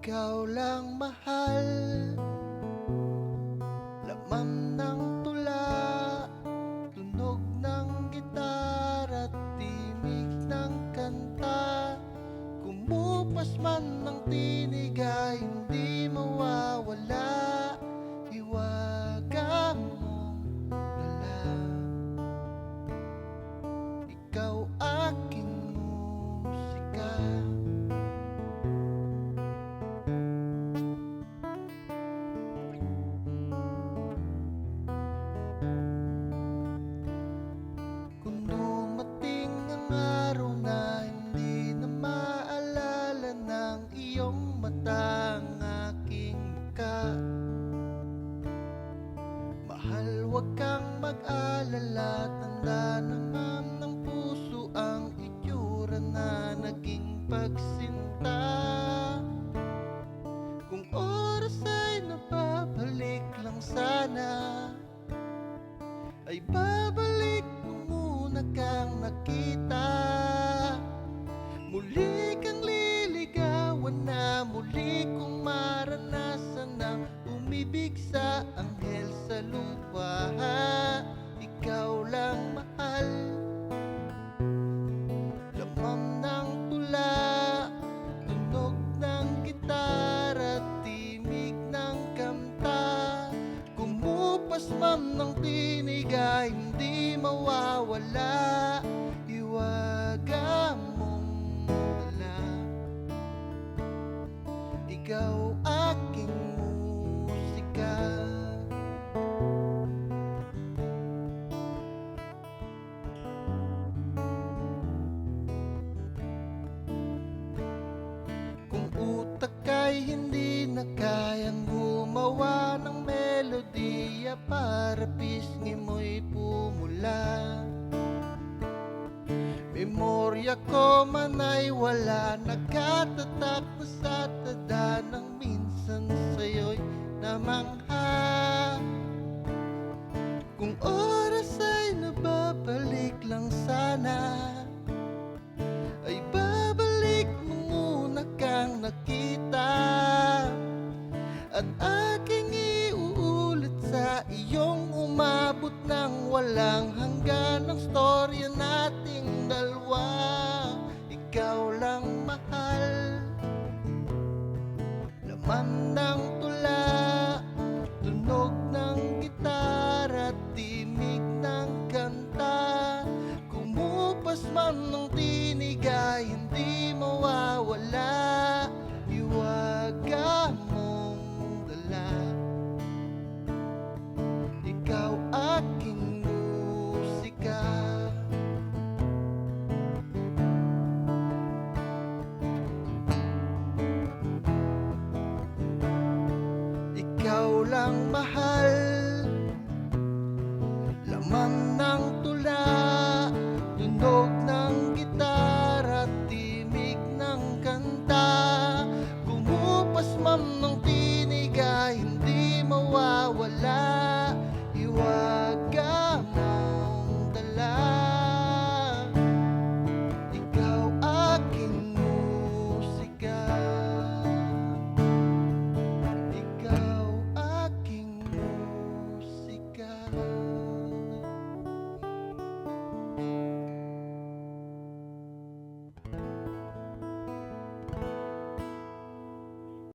Ikaw lang mahal, laman ng tula, tunog ng gitara at timig ng kanta. Kumupas man ng tinig ay hindi mawawala, hiwaga mong dala. Ikaw aking musika. Kung dumating ang araw na hindi na maalala ng iyong mata ang aking mukha, mahal, huwag kang mag-alala, tanda naman ng puso ang itsura na naging pagsinta. Kung oras ay nababalik lang sana, ay babalik mo muna kang nakita. Muli kang liligawan na, muli kong maranasan na umibig sa anghel sa lupa. Ikaw lang mahal, laman ng tula, tunog ng gitara, timig ng kanta. Kumupas man ng tinig ay hindi mawawala, hiwaga mong dala. Ikaw aking musika. Kung utak ay hindi na kayang gumawa ng melodiya para pisngi mo'y pumula, memorya ko man ay wala, nakatatak na sa tada ng minsan sa'yo'y namangha. Kung oras ay nababalik lang sana, ay babalik mo muna kang nakita. At aking iuulit sa iyong umabot ng walang hanggan ang storya nating dalawa. Ikaw lang mahal, laman ng tula, tunog ng gitara, timig ng kanta. Kumupas man ng tinig ay hindi mawawala, hiwaga mong dala. Ikaw aking musika. Ikaw lang mahal, laman ng tula, tunog ng gitara, timig ng kanta. Kumupas man ng tinig ay hindi